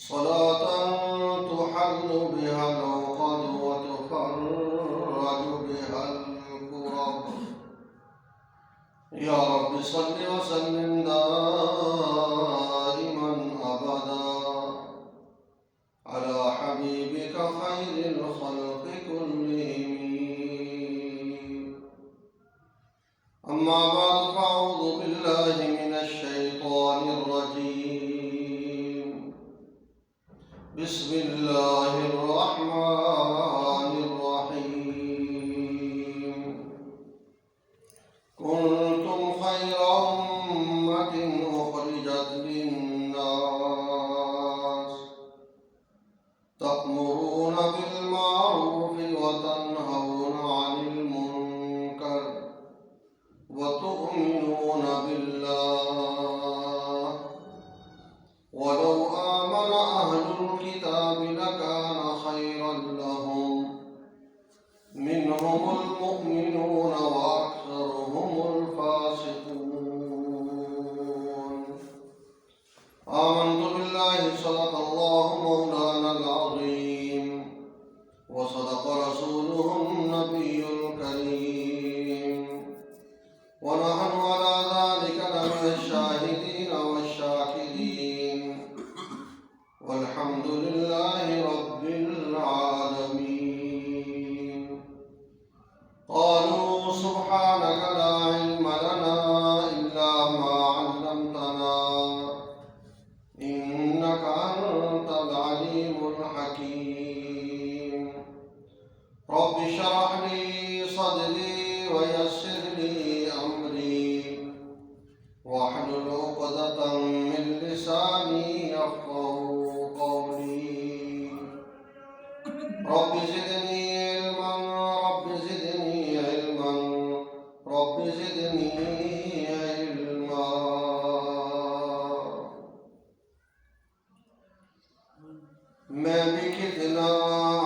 صلاة تحل بها العقد وتفرج بها الكرب. يا رب صل وسلم دائما أبدا على حبيبك خير الخلق كلهم. أما بعد فأعوذ بالله من الشيطان الرجيم. بسم الله الرحمن الرحيم. كنتم خير أمة أخرجت للناس تأمرون بالمعروف وتنهون عن المنكر وتؤمنون بالله ولو آمن أهل الكتاب لكان خيرا لهم منهم المؤمنون وأكثرهم الفاسقون. آمنت بالله صدق الله مولانا العظيم وصدق رسوله النبي الكريم ونحن على ذلك لمن الشاهدين والشاكرين والحمد لله رب العالمين. قالوا سبحانك لا علم لنا إلا ما علمتنا إنك أنت العليم الحكيم. رب اشرح لي صدري ويسر لي أمري واحلل عقدة من لساني يفقهوا قولي. رب زدني علما رب زدني علما رب زدني علما. میں بھی کتنا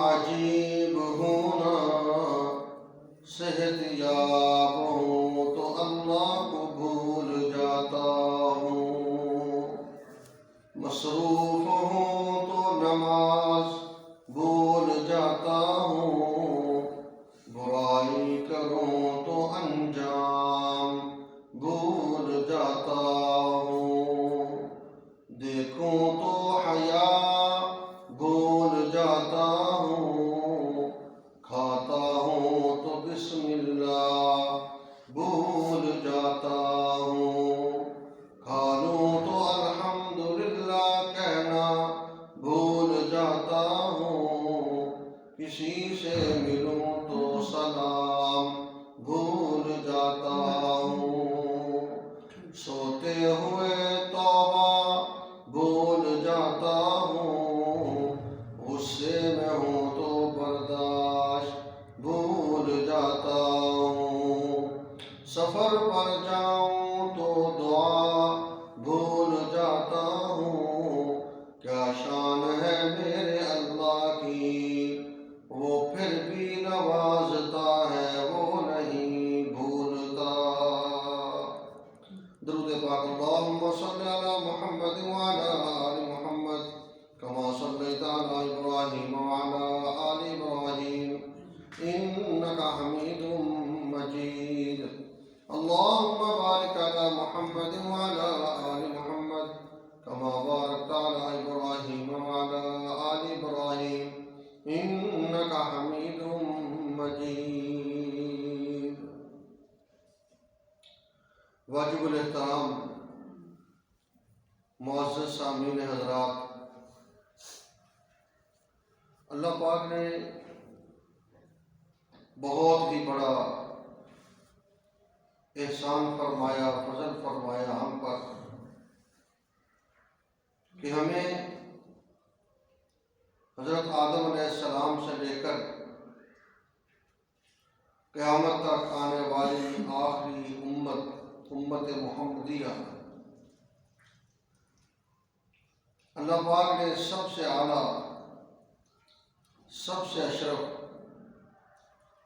عجیب ہوں نا، صحت یاب ہوں تو اللہ کو بھول جاتا ہوں، مصروف ہوں تو نماز بھول جاتا ہوں، برائی کروں تو انجام بھول جاتا ہوں، دیکھوں تو حیا بھول جاتا ہوں، کھاتا ہوں تو بسم اللہ بھول جاتا ہوں، کھا لوں تو الحمدللہ کہنا بھول جاتا ہوں، کسی سے ملوں تو سلام بھول جاتا ہوں، سوتے ہوئے توبہ بھول جاتا ہوں، غصے میں ہوں تو برداشت بھول جاتا ہوں، سفر پر جاؤں تو دعا بھول جاتا ہوں، کیا شان ہے میرے اللہ کی وہ پھر بھی نوازتا ہے وہ نہیں بھولتا. درود پاک. اللہم صلی علی محمد وعلی آل محمد كما صليت على إبراهيم وعلى آل إبراهيم إنك حميد مجيد. اللهم بارك على محمد وعلى آل محمد كما باركت على إبراهيم وعلى آل إبراهيم إنك حميد مجيد. واجب الاحترام معزز سامعین حضرات، اللہ پاک نے بہت ہی بڑا احسان فرمایا، فضل فرمایا ہم پر کہ ہمیں حضرت آدم علیہ السلام سے لے کر قیامت تک آنے والی آخری امت محمدیہ، اللہ پاک نے سب سے اعلیٰ، سب سے اشرف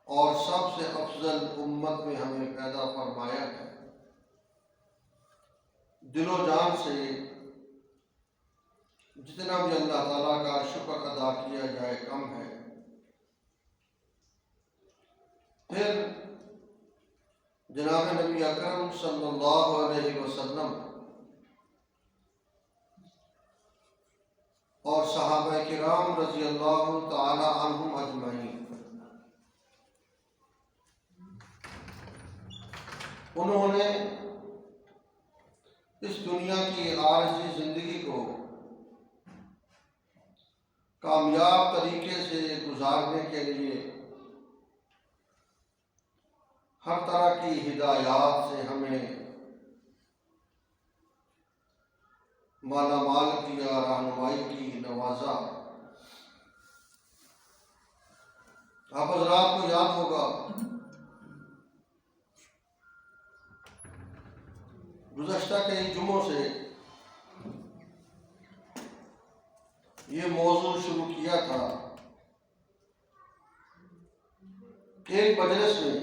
اور سب سے افضل امت میں ہمیں پیدا فرمایا ہے. دل و جان سے جتنا بھی اللہ تعالیٰ کا شکر ادا کیا جائے کم ہے۔ پھر جناب نبی اکرم صلی اللہ علیہ وسلم اور صحابہ کرام رضی اللہ تعالی عنہم اجمعین، انہوں نے اس دنیا کی عارضی زندگی کو کامیاب طریقے سے گزارنے کے لیے ہر طرح کی ہدایات سے ہمیں مالا مال کیا، رہنمائی کی، نوازا۔ آپ حضرات کو یاد ہوگا گزشتہ کئی جمعوں سے یہ موضوع شروع کیا تھا کہ ایک مجلس میں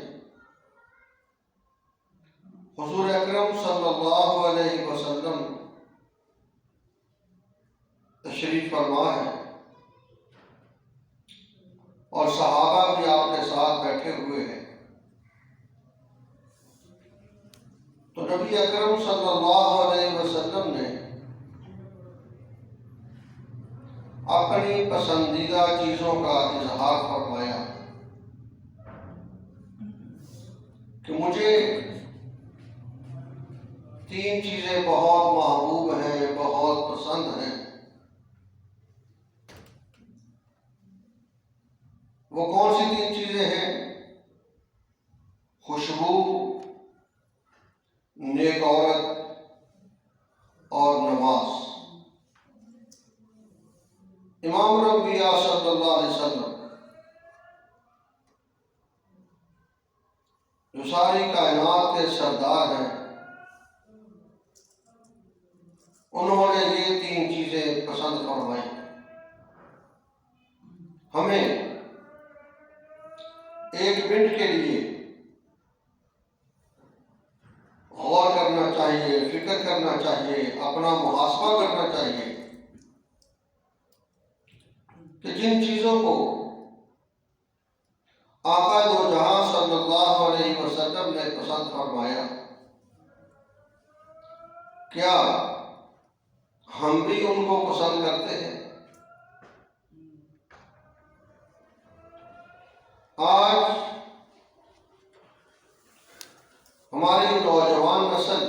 حضور اکرم صلی اللہ علیہ وسلم تشریف فرما ہے اور صحابہ بھی آپ کے ساتھ بیٹھے ہوئے ہیں، تو نبی اکرم صلی اللہ علیہ وسلم نے اپنی پسندیدہ چیزوں کا اظہار فرمایا کہ مجھے 3 چیزیں بہت محبوب ہیں، بہت پسند ہیں۔ وہ کون سی 3 چیزیں ہیں؟ خوشبو، نیک عورت اور نماز۔ امام الانبیاء صلی اللہ علیہ وسلم جو ساری کائنات کے سردار ہیں، انہوں نے یہ 3 چیزیں پسند فرمائی۔ ہمیں 1 منٹ کے لیے غور کرنا چاہیے، فکر کرنا چاہیے، اپنا محاسبہ کرنا چاہیے کہ جن چیزوں کو آقا دو جہاں صلی اللہ علیہ وسلم نے پسند فرمایا، کیا ہم بھی ان کو پسند کرتے ہیں؟ آج ہماری نوجوان نسل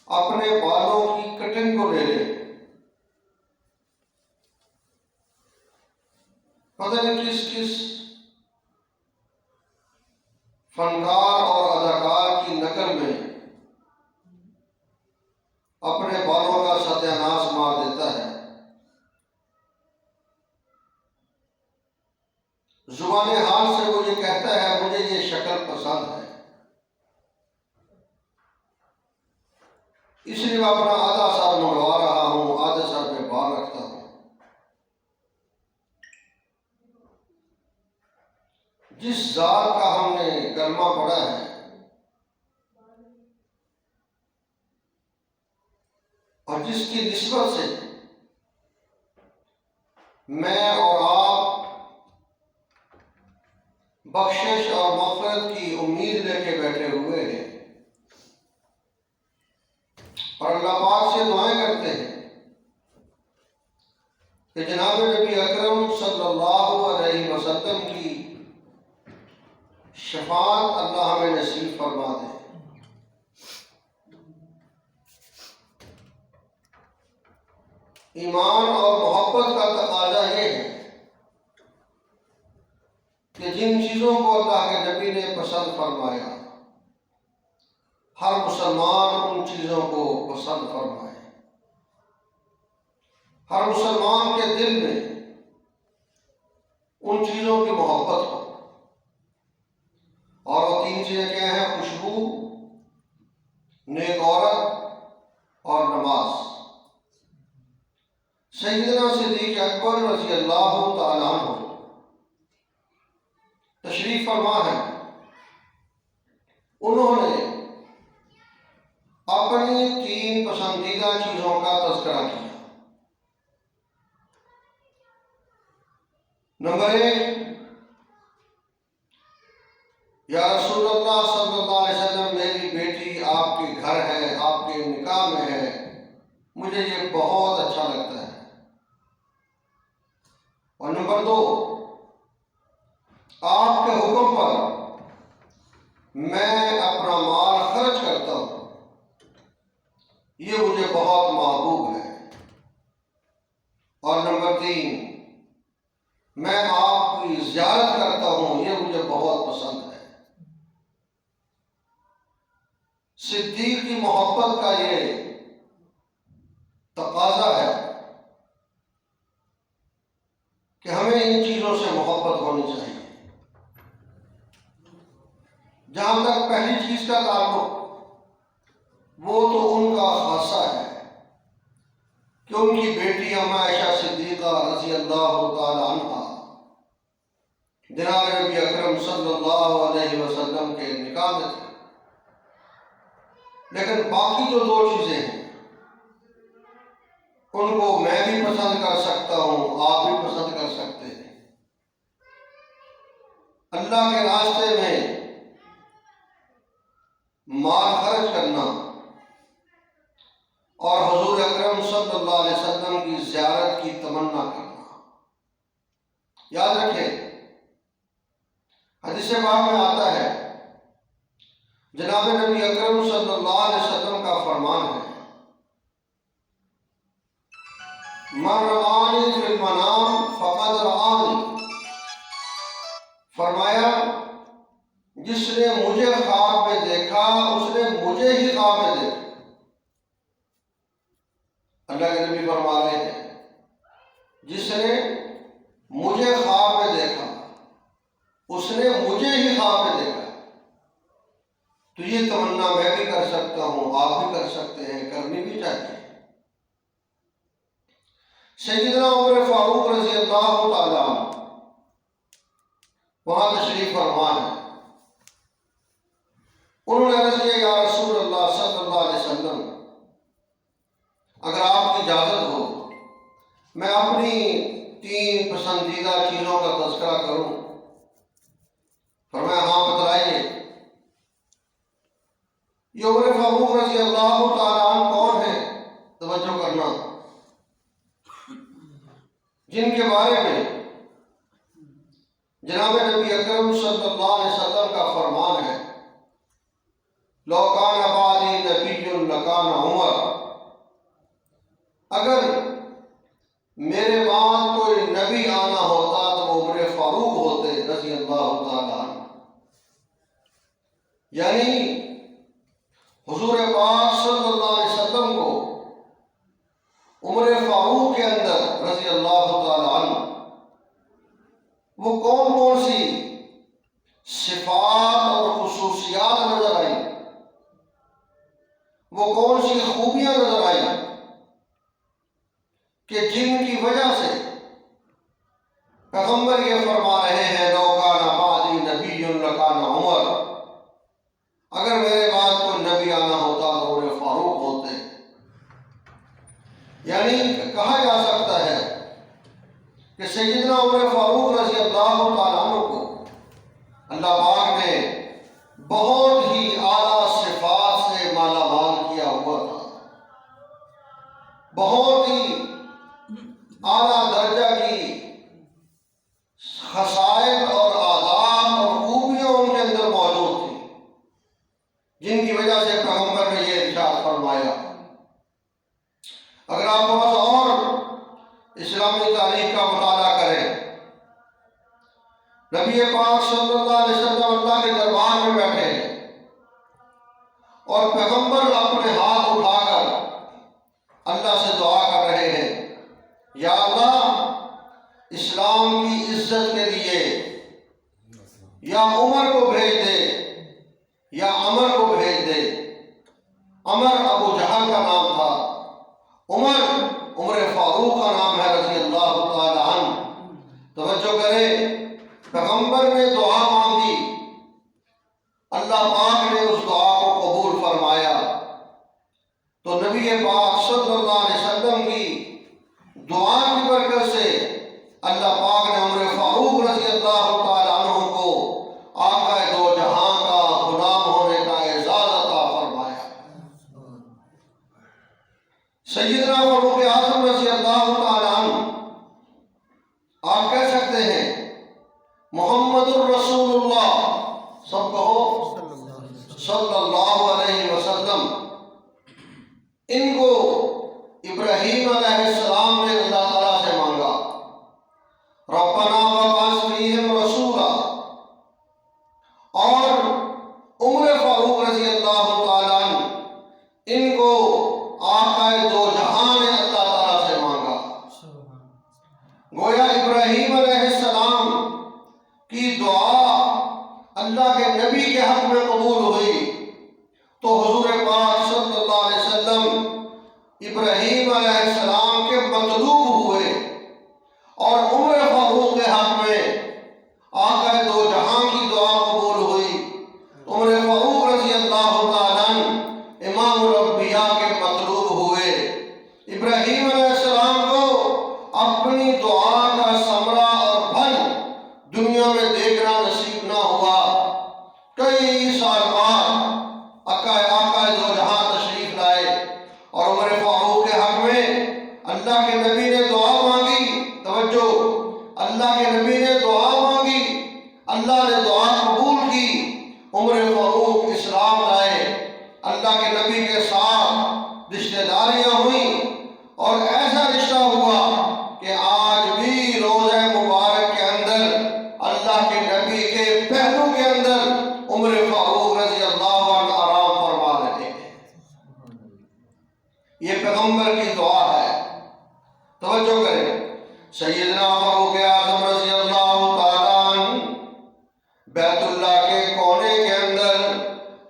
اپنے بالوں کی کٹنگ کو لے لے، پتہ نہیں کس کس فنکار اور اداکار کی نقل میں اپنے بالوں کا ستیہ ناش مار دیتا ہے۔ زبان حال سے وہ یہ کہتا ہے مجھے یہ شکل پسند ہے، اس لیے میں اپنا آدھا سر منڈوا رہا ہوں، آدھے سر پہ بال رکھتا ہوں۔ جس ذات کا ہم نے کلمہ پڑھا ہے اور جس کی نسبت سے میں اور آپ بخشش اور مغفرت کی امید لے کے بیٹھے ہوئے ہیں اور اللہ پاک سے دعائیں کرتے ہیں کہ جناب نبی اکرم صلی اللہ علیہ وسلم کی شفاعت اللہ ہمیں نصیب فرما دے۔ ایمان اور محبت کا تقاضا یہ ہے کہ جن چیزوں کو اللہ کے نبی نے پسند فرمایا، ہر مسلمان ان چیزوں کو پسند فرمائے، ہر مسلمان کے دل میں ان چیزوں کی محبت ہو۔ اور وہ 3 چیزیں کیا ہیں؟ خوشبو، نیک عورت اور نماز۔ سیدنا صدیق اکبر رضی اللہ تعالیٰ عنہ تشریف فرما ہے، انہوں نے اپنی 3 پسندیدہ چیزوں کا تذکرہ کیا۔ نمبر 1، یا رسول اللہ صلی اللہ علیہ وسلم، میری بیٹی آپ کے گھر ہے، آپ کے نکاح میں ہے، مجھے یہ بہت اچھا لگتا ہے۔ اور نمبر 2، آپ کے حکم پر میں اپنا مال خرچ کرتا ہوں، یہ مجھے بہت محبوب ہے۔ اور نمبر 3، میں آپ کی زیارت کرتا ہوں، یہ مجھے بہت پسند ہے۔ صدیق کی محبت کا یہ تقاضا ہے کہ ہمیں ان چیزوں سے محبت ہونی چاہیے۔ جہاں تک پہلی چیز کا تعلق، وہ تو ان کا خاصہ ہے کہ ان کی بیٹی اما عائشہ صدیقہ رضی اللہ تعالی عنہ جناب نبی اکرم صلی اللہ علیہ وسلم کے نکاح میں تھے۔ لیکن باقی جو 2 چیزیں ہیں ان کو میں بھی پسند کر سکتا ہوں، آپ بھی پسند کر سکتے ہیں۔ اللہ کے راستے میں مال خرچ کرنا اور حضور اکرم صلی اللہ علیہ وسلم کی زیارت کی تمنا کرنا۔ یاد رکھیں، حدیث پاک میں آتا ہے، جناب نبی اکرم صلی اللہ علیہ وسلم کا فرمان ہے، من رآنی فی المنام فقد رآنی، فرمایا جس نے مجھے خواب میں دیکھا اس نے مجھے ہی خواب میں دیکھا۔ اللہ کے نبی فرما رہے ہیں، جس نے مجھے خواب میں دیکھا اس نے مجھے ہی خواب میں دیکھا۔ تو یہ تمنا میں بھی کر سکتا ہوں، آپ بھی کر سکتے ہیں، کرنی بھی چاہیے۔ سیدنا عمر فاروق رضی اللہ تعالی عنہ وہاں تشریف فرما ہے۔ انہوں نے عرض کیا، یا رسول اللہ صلی اللہ علیہ وسلم، اگر آپ کی اجازت ہو میں اپنی 3 پسندیدہ چیزوں کا تذکرہ کروں؟ فرمایا ہاں بتلائیے۔ یہ عمر فاروق رضی اللہ تعالیٰ عنہ کون ہیں؟ توجہ کرنا، جن کے بارے میں جناب نبی اکرم صلی اللہ علیہ وسلم کا فرمان ہے، لو کان بعدی نبی لکان عمر، اگر میرے بعد کوئی نبی آنا ہوتا تو وہ عمر فاروق ہوتے رضی اللہ تعالیٰ عنہ۔ یعنی حضور پاک صلی اللہ علیہ وسلم کو عمر فاروق کے اندر رضی اللہ تعالی عنہ وہ کون سی صفات اور خصوصیات نظر آئی، وہ کون سی خوبیاں نظر آئی کہ جن کی وجہ سے پیغمبر یہ فرما رہے ہیں، لو کان بعدی نبی لکان عمر، اگر میرے بعد کوئی نبی آنا ہوتا تو عمر فاروق ہوتے۔ یعنی کہا جا سکتا ہے کہ سیدنا عمر فاروق رضی اللہ تعالیٰ عنہ کو اللہ پاک نے بہت ہی اعلیٰ صفات سے مالا مال کیا ہوا تھا، بہت ہی اعلیٰ درجہ کی خصائل اور آداب اور خوبیاں ان کے اندر موجود تھیں، جن کی وجہ سے پیغمبر نے یہ ارشاد فرمایا۔ اگر آپ تھوڑا سا اور اسلامی تاریخ کا مطالعہ کریں، نبی پاک صلی اللہ علیہ وسلم اللہ کے دربار میں بیٹھے ہیں اور پیغمبر اپنے ہاتھ اٹھا کر اللہ سے دعا کر رہے ہیں، یا اللہ اسلام کی عزت کے لیے یا عمر کو بھیج دے یا عمر کو بھیج دے۔ عمر ابو جہل کا نام تھا، عمر فاروق کا نام ہے رضی اللہ تعالی عنہ۔ توجہ کریں، پیغمبر نے دعا مانگی، اللہ پاک نے اس دعا کو قبول فرمایا تو نبی پاک صلی اللہ علیہ وسلم کی دعا کی برکت سے اللہ پاک نے عمر فاروق رضی اللہ تعالیٰ عنہ کو آقا دو جہاں کا غلام ہونے کا اعزاز عطا فرمایا۔ سیدنا فاروق اعظم رضی اللہ تعالیٰ عنہ، آپ کہہ سکتے ہیں محمد الرسول اللہ، سب کہو صلی اللہ علیہ وسلم، ان کو ابراہیم علیہ السلام نے اللہ تعالیٰ سے مانگا، ربنا وابعث فیہم رسولا، اور عمر فاروق رضی اللہ تعالیٰ عنہ ان کو آقا دو جہاں نے اللہ تعالیٰ سے مانگا۔ گویا ابراہیم علیہ السلام کی دعا اللہ کے نبی کے حق میں قبول ہوئی تو حضور پاک صلی اللہ علیہ وسلم ابراہیم علیہ السلام کے مطلوب ہوئے، اور عمر فاروق کے حق میں آقا دو جہاں کی دعا قبول ہوئی۔ عمر فاروق رضی اللہ تعالیٰ عنہ امام الانبیاء کے مطلوب ہوئے۔ ابراہیم علیہ السلام کو اپنی دعا کا ثمرہ اور پھل دنیا میں دیکھنا نصیب نہ ہوا۔ کئی سال بعد آقا دو جہاں تشریف لائے اور عمر فاروق کے حق میں اللہ کے نبی نے دعا مانگی۔ توجہ، اللہ کے نبی نے دعا مانگی، اللہ نے دعا قبول کی، عمر فاروق اسلام لائے، اللہ کے نبی کے ساتھ رشتہ داریاں ہوئیں، اور ایسا رشتہ ہوا کہ آج بھی روضہ مبارک کے اندر اللہ کے نبی کے پہلو کے اندر عمر فاروق رضی اللہ عنہ آرام فرما رہے ہیں۔ یہ پیغمبر کی دعا ہے، توجہ کریں۔ سیدنا فاروق اعظم رضی اللہ تعالیٰ عنہ بیت اللہ کے کونے کے اندر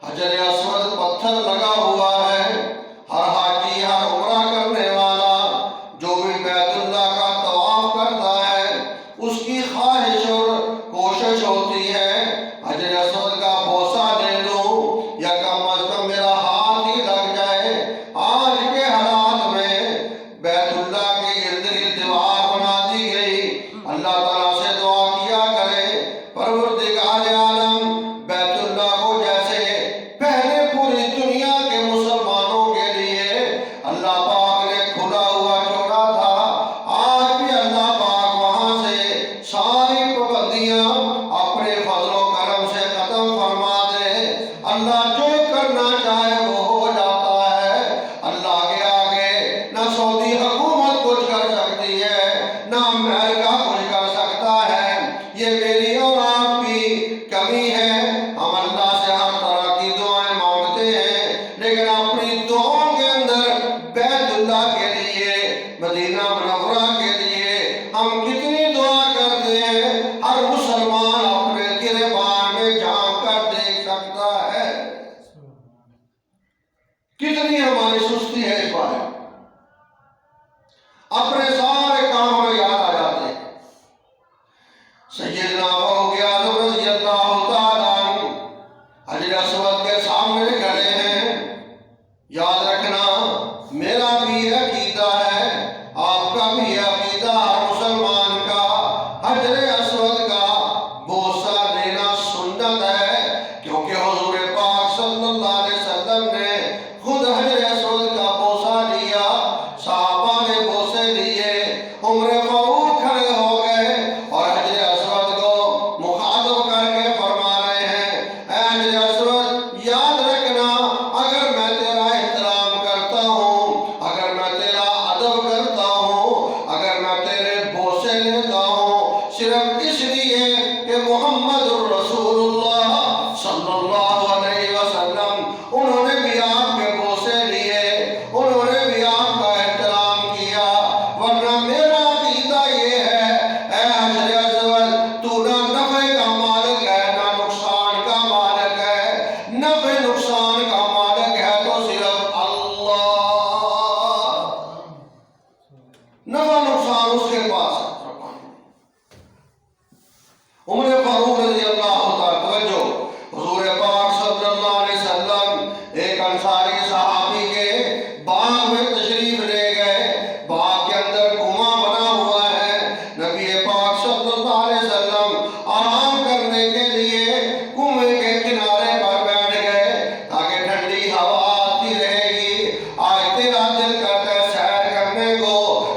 حجر اسود پتھر لگا ہوا ہے۔ ہر حاجی، ہر عمرہ کرنے والا جو بھی بیت اللہ کا طواف کرتا ہے، اس کی خواہش اور کوشش ہوتی ہے حجر اسود کا بوسہ لے لوں یا کم از کم میرا ہاتھ ہی لگ جائے۔ آج کے حالات میں بیت اللہ کے ارد گرد دیوار بنا دی گئی۔ اللہ تعالیٰ سے دعا کیا کرے، پروردگار عالم بیت اللہ کو جیسے پہلے پوری دنیا کے مسلمانوں کے لیے اللہ پاک نے کھلا ہوا چھوڑا تھا، آج بھی اللہ پاک وہاں سے ساری پابندیاں اپنے فضل و کرم سے ختم فرما دے۔ اللہ جو کرنا چاہے وہ ہو جاتا ہے۔ اللہ کے آگے نہ سعودی حکومت کچھ کر سکتی ہے، نہ امریکہ کچھ کر سکتا ہے۔ یہ میری اور آپ کی کمی ہے، ہم اللہ سے ہر طرح کی دعائیں مانگتے ہیں، لیکن اپنی دعاؤں کے اندر بیت اللہ کے لیے، مدینہ منورہ کے لیے ہم کتنی دعا کرتے ہیں، ہر مسلمان اپنے گریبان میں جھانک کر دیکھ سکتا ہے۔ کتنی ہماری سستی ہے اس بارے میں، اپنے سارے کام ہمیں یاد آ جاتے ہیں۔ سیدنا فاروق اعظم رضی اللہ تعالیٰ عنہ حجر اسود کے سامنے کھڑے ہیں۔ یاد رکھنا، میرا بھی عقیدہ ہے، آپ کا بھی عقیدہ، ہر مسلمان کا حجر اسود کا بوسہ لینا سنت ہے، کیونکہ حضور پاک صلی اللہ علیہ وسلم نے خود حجر اسود کا بوسہ لیا، صحابہ نے بوسے لیے، عمر فاروق کھڑے ہو گئے اور حجر اسود کو مخاطب کر کے فرما رہے ہیں، اے حجر اسود، یاد رکھنا، اگر میں تیرا احترام باغ میں تشریف لے گئے. باغ کے اندر کنواں بنا ہوا ہے. نبی پاک صلی اللہ علیہ وسلم آرام کرنے کے لیے کنویں کے کنارے پر بیٹھ گئے تاکہ ٹھنڈی ہوا آتی رہے گی. آج تیرا دل کرتا ہے سیر کرنے کو.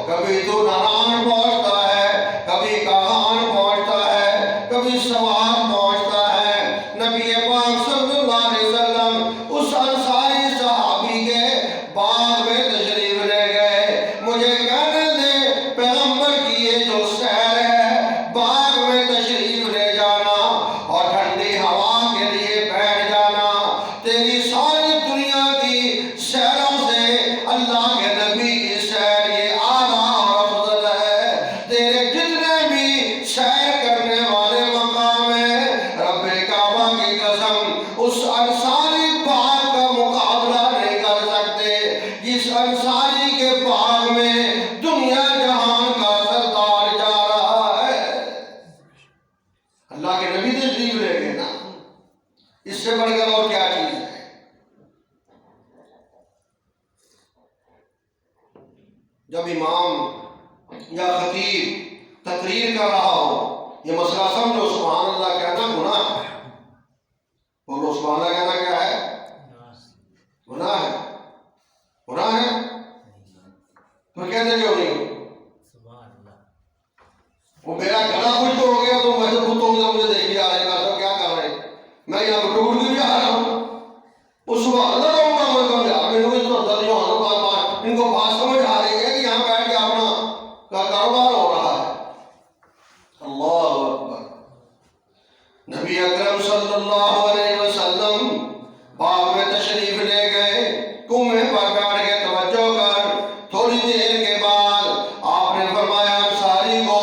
کبھی تو نعمان پہنچتا ہے, کبھی کہان پہنچتا ہے, کبھی سواب پہنچتا ہے. نبی پاک صلی اللہ علیہ وسلم اس انصاری صحابی کے باغ میں تشریف لے گئے. مجھے کہنے دے پیغمبر کی یہ جو سیر ہے, باغ میں تشریف لے جانا اور ٹھنڈی ہوا کے لیے بیٹھ جانا, تیری ساری دنیا کی سیروں سے اللہ کے نبی کی سیر یہ اعلیٰ اور افضل ہے. تیرے جتنے بھی سیر کرنے والے مقام ہیں, رب کعبہ کی قسم اس انصاری باغ کا مقابلہ نہیں کر سکتے جس انصاری کے باغ میں دنیا جہان کا سردار جا رہا ہے. اللہ کے نبی تشریف لے گئے نا, اس سے بڑھ کر اور کیا چیز ہے. جب امام یا خطیب تقریر کر رہا ہو, یہ مسئلہ سمجھو, سبحان اللہ کہنا گناہ ہے. بولو سبحان اللہ کہنا کیا ہے؟ گناہ ہے. گناہ ہے تو کہتے کیوں نہیں ہو؟ وہ میرا گلا خشک ہو گیا تو میں تو بتوں سے مجھے دیکھ آ رہے ہیں کیا کر رہے ہیں, میں یہاں پہ ٹوٹ بھی آ رہا ہوں. وہ سبحان اللہ کہوں گا, میں کہوں یار میرے کو اس طرح جو ان کو بات سمجھ آ رہی ہے کہ یہاں بیٹھ کے اپنا کاروبار ہو رہا ہے. اللہ اکبر. نبی اکرم صلی اللہ علیہ وسلم باغ میں تشریف لے گئے, کنویں پر بیٹھ کے توجہ کر. تھوڑی دیر کے بعد آپ نے فرمایا انصاری کو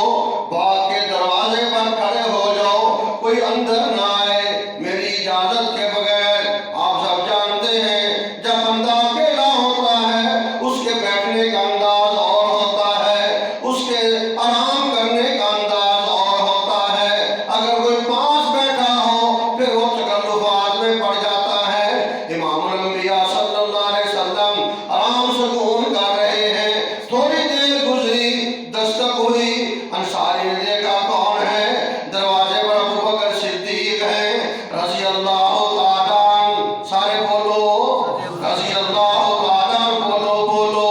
باغ کے دروازے پر کھڑے ہو جاؤ, کوئی اندر نہ آئے میری اجازت کے بغیر. آپ سب جانتے ہیں جب بندہ اکیلا ہوتا ہے اس کے بیٹھنے کا انداز اور ہوتا ہے, اس کے آرام کرنے کا انداز اور ہوتا ہے. اگر کوئی پاس بیٹھا ہو پھر وہ تکلفات میں پڑ جاتا ہے. امام الانبیاء صلی اللہ علیہ وسلم آرام سکون کر رہے ہیں. تھوڑی دیر گزری, دستک ہوئی, انصاری نے دیکھا کون ہے. دروازے پر ابو بکر صدیق ہیں رضی اللہ تعالیٰ عنہ. سارے بولو رضی اللہ تعالیٰ عنہ, بولو بولو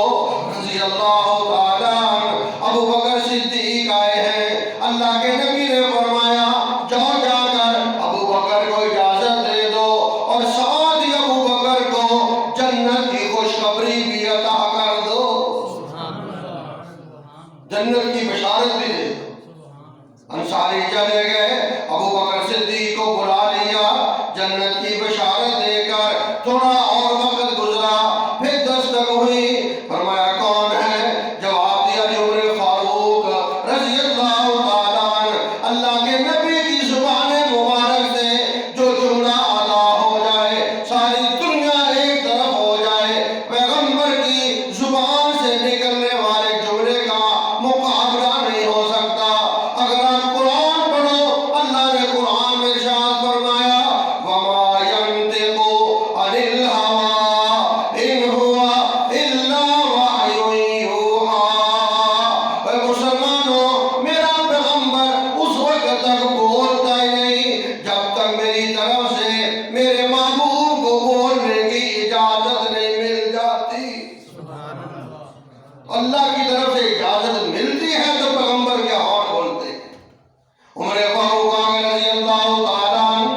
رضی اللہ تعالیٰ عنہ. ابو بکر صدیق آئے ہیں. اللہ کے نبی نے فرمایا جاؤ جا کر ابو بکر کو اجازت دے دو اور ساتھ ہی ابو بکر کو جنت کی خوشخبری بھی عطا کر دو, جنت کی بشارت بھی دے دو. انصاری چلے گئے, ابو بکر صدیق کو بلا لیا, جنت کی بشارت دے کر تھوڑا اور وقت گزرا, پھر دستک ہوئی. فرمایا کون ہے؟ جواب دیا عمر فاروق رضی اللہ تعالیٰ عنہ. اللہ کے نبی کی زبان مبارک سے جو جملہ ادا ہو جائے, ساری دنیا ایک طرف ہو جائے, پیغمبر کی زبان سے نکلنے والے جملے کا مقابلہ نہیں ہو سکتا. اگر آپ قرآن پڑھو, اللہ نے قرآن میں ارشاد فرمایا وَمَا يَنطِقُ عَنِ الْهَوَىٰ إِنْ هُوَ إِلَّا وَحْيٌ يُوحَىٰ. اے مسلمانوں, میرا پیغمبر اس وقت تک بولتا ہی نہیں جب تک میری طرف سے میرے محبوب کو بولنے کی اجازت نہیں مل جاتی. اللہ کی طرف سے اجازت ملتی ہے تو پیغمبر کے ہاتھ کھولتے ہیں. عمر فاروق آگے رضی اللہ تعالیٰ عنہ,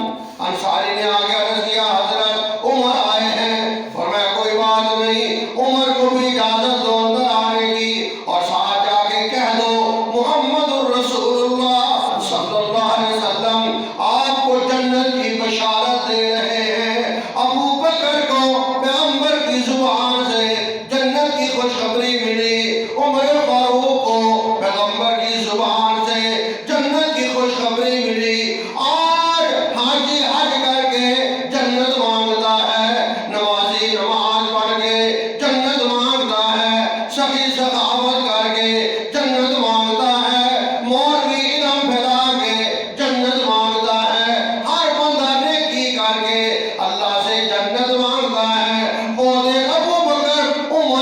انصاری نے آگے عرض کیا حضرت عمر آئے ہیں. فرمایا کوئی بات نہیں, عمر کو بھی اجازت دو اندر آنے کی اور ساتھ جا کے کہہ دو محمد الرسول اللہ صلی اللہ علیہ وسلم آپ کو جنت کی بشارت دے رہے ہیں. ابو بکر کو پیغمبر کی زبان سے جنت کی خوشخبری ملی, عمر فاروق کو پیغمبر کی زبان سے جنت کی خوشخبری ملی. آج حاجی حج کر کے جنت مانگتا ہے, نمازی نماز پڑھ کے جنت مانگتا ہے, سخی سخاوت کر کے جنت مانگتا ہے, مولوی علم پھیلا کے جنت مانگتا ہے, ہر بندہ نیکی کر کے اللہ سے جنت مانگتا ہے. وہ دیکھ ابو بکر عمر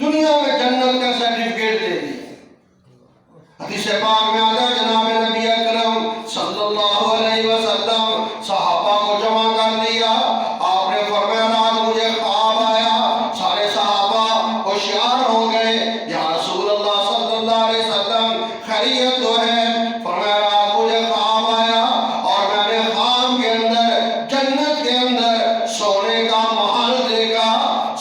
دنیا میں جنت کا سرٹیفکیٹ دے دی۔ حدیث پاک میں آتا ہے جناب نبی اکرم صلی اللہ علیہ وسلم صحابہ کو جمع کر لیا، آپ نے فرمایا رات مجھے خواب آیا، سارے صحابہ ہوشیار ہو گئے، یا رسول اللہ صلی اللہ علیہ وسلم خیریت تو ہے؟ فرمایا رات مجھے خواب آیا اور میں نے خواب کے اندر جنت کے اندر سونے کا محل دیکھا،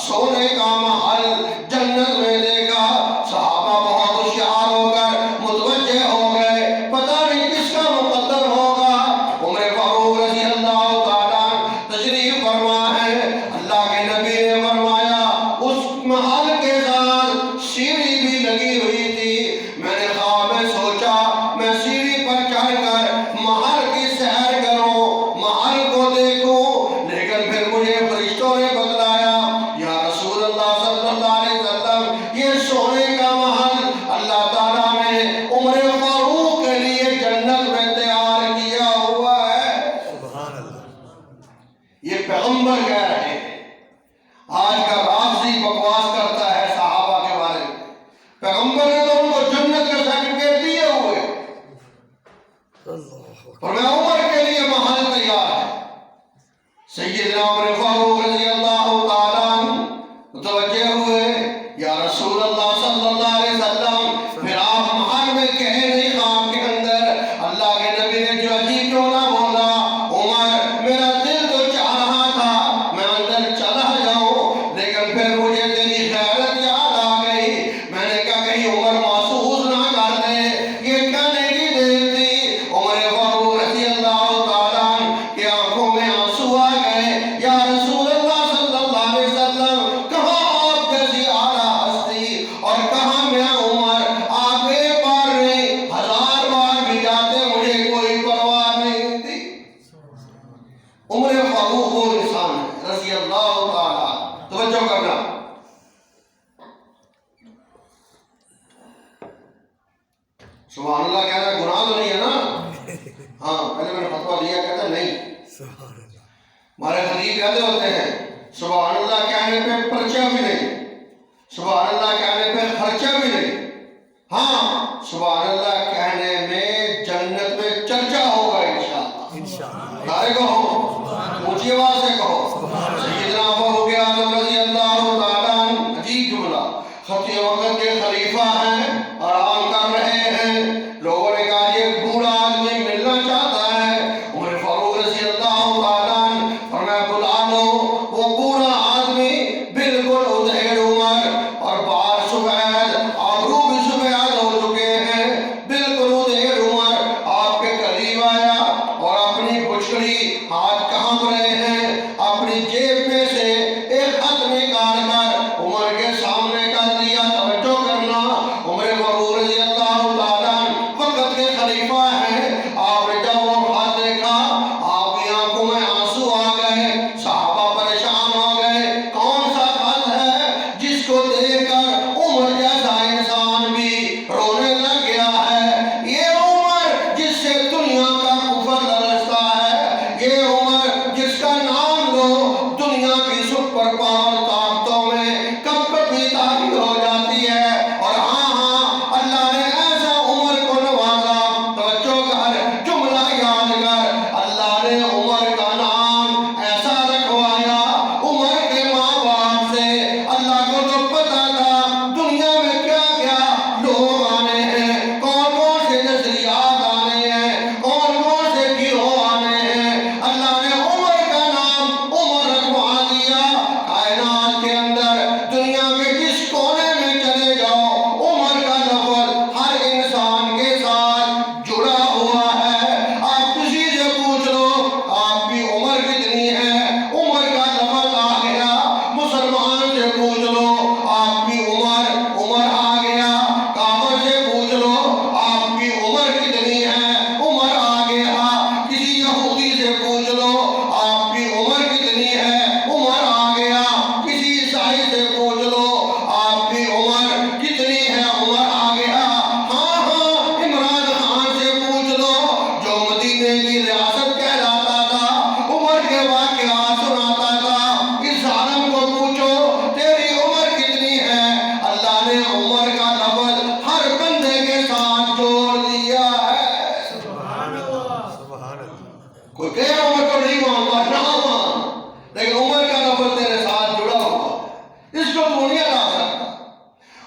سونے کا محل جنت میں دیکھا۔ صحابہ بہت ہوشیار ہو کر متوجہ ہو گئے، پتہ نہیں کس کا مقدر ہوگا۔ عمر فاروق رضی اللہ تعالیٰ تشریف فرما ہے، اللہ کے نبی نے فرمایا اس محل کے ساتھ سیڑھی بھی لگی ہوئی تھی۔ میں نے خواب میں سوچا میں سیڑھی پر چڑھ کر محل کی سیر کروں، محل کو دیکھوں، لیکن پھر مجھے فرشتوں نے بتلایا یا رسول اللہ صلی اللہ علیہ وسلم یہ سونے کا محل اللہ تعالیٰ نے عمر فاروق کے لیے جنت میں تیار کیا ہوا ہے۔ سبحان اللہ۔ یہ پیغمبر کہہ رہے ہیں۔ آج کا رافضی بکواس کرتا ہے صحابہ کے بارے میں، پیغمبر نے تو ان کو جنت کا سرٹیفکیٹ دیے ہوئے، اور میں عمر کے لیے محل تیار ہے۔ سیدنا عمر فاروق رضی اللہ تعالیٰ متوجہ ہوئے، یا رسول اللہ صلی اللہ علیہ وسلم پھر آپ محل میں کہے نہیں خواب کے اندر؟ اللہ کے نبی نے جو عجیب کیوں نہ بولا، عمر میرا دل تو چاہ رہا تھا میں اندر چلا جاؤں، لیکن پھر مجھے تیری غیرت یاد آ گئی، میں نے کہا کہیں عمر محسوس نہ کر دے، یہ کہنے کی دیر تھی۔ عمر فاروق رضی اللہ تعالیٰ کی آنکھوں میں آنسو آ گئے، یا رسول اللہ صلی اللہ علیہ وسلم کہاں آپ جیسی اعلیٰ ہستی اور کہاں میں عمر، آپ ایک بار نہیں ہزار بار بھی جاتے مجھے کوئی پرواہ نہیں تھی۔ عمر فاروق وہ انسان ہے رضی اللہ تعالیٰ، توجہ کرنا۔ سبحان اللہ کہنا گناہ تو نہیں ہے نا؟ ہاں پہلے میں نے فتویٰ دیا، کہتا نہیں۔ سبحان اللہ۔ ہمارے خطیب کہتے ہوتے ہیں سبحان اللہ کہنے پہ پرچہ بھی نہیں، سبحان اللہ کہنے پہ خرچہ بھی نہیں، ہاں سبحان اللہ کہنے میں جنت میں چرچا ہوگا انشاءاللہ۔ انشاءاللہ۔ سارے کہو، اونچی آواز سے کہو۔ سیدنا فاروق اعظم رضی اللہ تعالیٰ عنہ، عجیب جملہ، خطی وقت کے خلیفہ ہیں، آرام کر رہے ہیں، لوگوں نے کہا یہ بوڑھا آدمی ملنا چاہتا ہے۔ عمر فاروق رضی اللہ تعالیٰ عنہ فرمایا بلا لو۔ وہ بوڑھا آدمی بالکل ادھیڑ عمر اور بال سفید، ابرو بھی سفید ہو چکے ہیں، بالکل ادھیڑ عمر آپ کے قریب آیا اور اپنی بچڑی ہاتھ کانپ رہے ہیں، اپنی جیب میں سے ایک خط نکال کر عمر کے سامنے کر دیا۔ توجہ کرنا، عمر فاروق رضی اللہ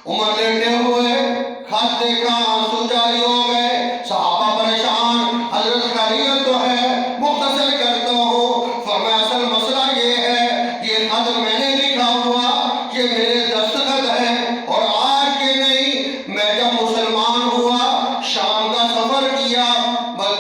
عمر لیٹے ہوئے خط دیکھا، آنسو جاری ہو گئے، صحابہ پریشان، حضرت خیریت تو ہے؟ مختصر کرتا ہوں، فرمایا اصل مسئلہ یہ ہے، یہ خط میں نے لکھا ہوا، یہ میرے دستخط ہے، اور آج کے نہیں، میں جب مسلمان ہوا، شام کا سفر کیا،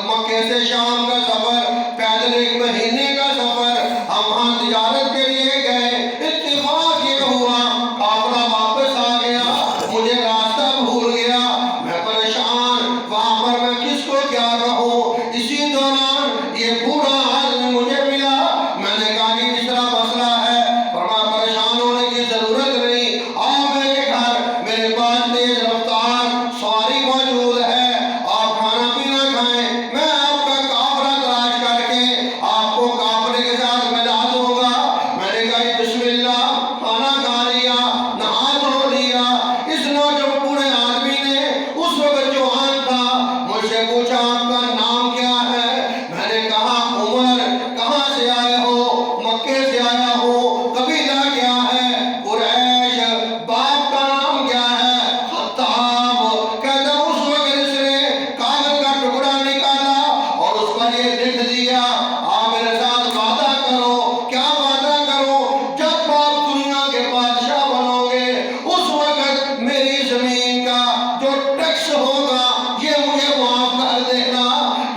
مکے سے شام کا سفر، پیدل 1 مہینے کا سفر، ہم وہاں تجارت کے لیے گئے، اتفاق یہ ہوا قافلہ واپس آ گیا، مجھے راستہ بھول گیا، میں پریشان، وہاں پر میں کس کو کیا کہوں؟ اسی دوران یہ بوڑھا آدمی مجھے ملا، میں نے کہا کہ اس طرح مسئلہ ہے، فرمایا پریشان ہونے کی ضرورت نہیں، آؤ میرے گھر، میرے پاس تیز رفتار سواری موجود ہے، آپ کھانا پینا کھائیں، میں آپ کا کافرہ تلاش کر کے آپ کو کافرے کے ساتھ ملا دوں گا۔ میں نے کہا بسم اللہ، کھانا کھا لیا، نہا دھو لیا۔ اس نوجوان بوڑھے آدمی نے اس وقت جوان تھا، مجھ سے پوچھا آپ کا نام کیا ہے؟ میں نے کہا عمر۔ کہاں سے آئے ہو؟ مکے سے آیا ہوں۔ قبیلہ کیا ہے؟ قریش۔ باپ کا نام کیا ہے؟ خطاب۔ کہتا اس وقت اس نے کاغذ کا ٹکڑا نکالا اور اس پر یہ لکھ دیا، آپ میرے ساتھ وعدہ کرو۔ کیا وعدہ کرو؟ جب آپ دنیا کے بادشاہ بنو گے، اس وقت میری زمین کا جو ٹیکس ہوگا یہ مجھے معاف کر دینا۔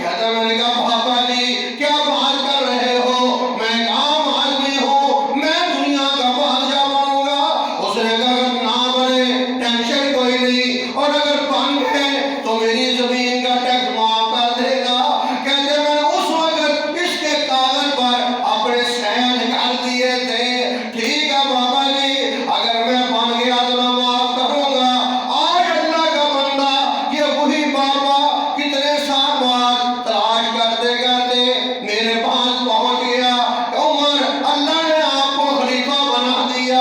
کہتا میں نے کہا پاپا جی کیا بات کر رہے ہو؟ میں ایک عام آدمی ہوں، میں دنیا کا بادشاہ بنوں گا۔ اس نے کہا اگر نہ بنے ٹینشن کوئی نہیں، اور اگر بن گئے تو میری زمین کا ٹیکس معاف کر دے گا۔ کہتے میں نے اس وقت اس کے کاغذ پر اپنے سین کر دیے تھے۔ ٹھیک ہے بابا جی، اگر میں بن گیا تو میں معاف کروں گا۔ آج اللہ کا بندہ یہ وہی بابا کتنے سال بعد تلاش کرتے کرتے میرے پاس پہنچ گیا۔ عمر، اللہ نے آپ کو خلیفہ بنا دیا،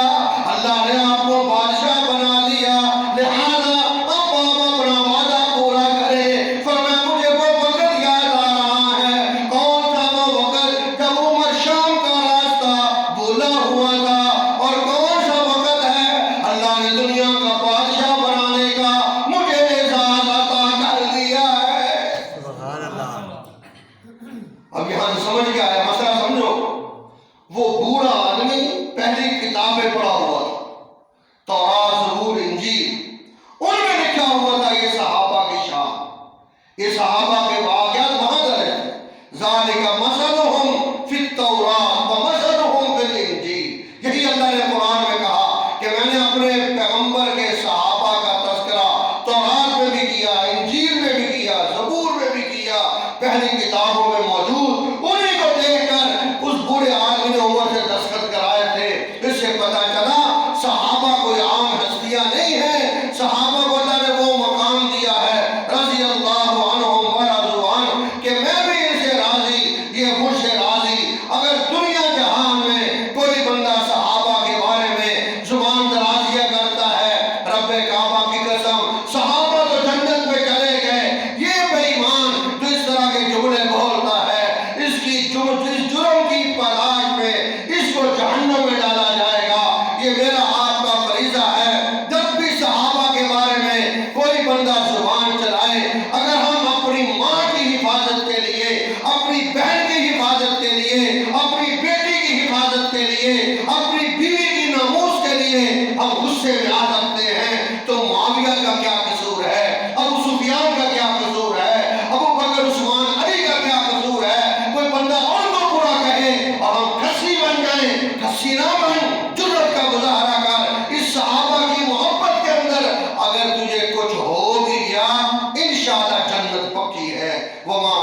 اللہ نے آپ کو بادشاہ بنا دیا، لہذا اب آپ اپنا وعدہ پورا کریں۔ فرمایا مجھے وہ وقت یاد آ رہا ہے۔ کون تھا وہ وقت جب عمر شام کا راستہ بھولا ہوا تھا، اور کون سا وقت ہے اللہ نے دنیا کا بادشاہ بنانے کا مجھے اعزاز عطا کر دیا ہے۔ سبحان اللہ۔ اب یہاں سے سمجھ کے آیا مسئلہ سمجھو۔ وہ بوڑھا آدمی پہلی کتابیں پڑھا ہوا تھا، تورات، زبور، انجیل، ان میں لکھا ہوا تھا یہ صحابہ کی شان، یہ صحابہ کے واقعات وہاں درج ہیں۔ ذالک مثلہم فی التوراۃ ومثلہم فی الانجیل، یہی اللہ نے قرآن میں کہا کہ میں نے اپنے پیغمبر کے صحابہ کا تذکرہ تورات میں بھی کیا، انجیل میں بھی کیا، زبور میں بھی کیا، پہلی کتابوں میں موجود۔ انہیں کو دیکھ کر اس بوڑھے آدمی نے عمر سے دستخط کرائے تھے۔ اس سے پتہ چلا صحابہ کوئی عام ہستیاں نہیں ہیں، صحابہ کو اللہ نے وہ مقام دیا ہے رضی اللہ عنہم ورضوا عنہ کہ میں بھی ان سے راضی، یہ مجھ سے راضی۔ اگر دنیا جہان میں کوئی بندہ صحابہ کے بارے میں زبان درازیاں کرتا ہے، رب کعبہ کی قسم صحابہ تو جنت میں چلے گئے، یہ بے ایمان جو اس طرح کے جملے بولتا ہے، اس جرم کی پاداش میں اس کو جہنم میں ڈالا جائے گا۔ یہ میرا آپ کا فریضہ ہے، جب بھی صحابہ کے بارے میں کوئی بندہ زبان چلائے، اگر ہم اپنی ماں کی حفاظت کے لیے، اپنی بہن کی حفاظت کے لیے، اپنی بیٹی کی حفاظت کے لیے، اپنی بیوی کی ناموس کے لیے ہم غصے میں آ سکتے ہیں، تو معاویہ کا کیا قصور ہے؟ ابو سفیان کا کیا قصور ہے؟ ابو بکر، عثمان، علی کا کیا قصور ہے؟ کوئی بندہ ان کو برا کہے اور ہم کھسی بن جائیں، کھسی نہ بن، جرت کا مظاہرہ کر۔ اس صحابہ کی محبت کے اندر اگر تجھے کچھ ہو بھی گیا، انشاءاللہ جنت پکی ہے۔ وما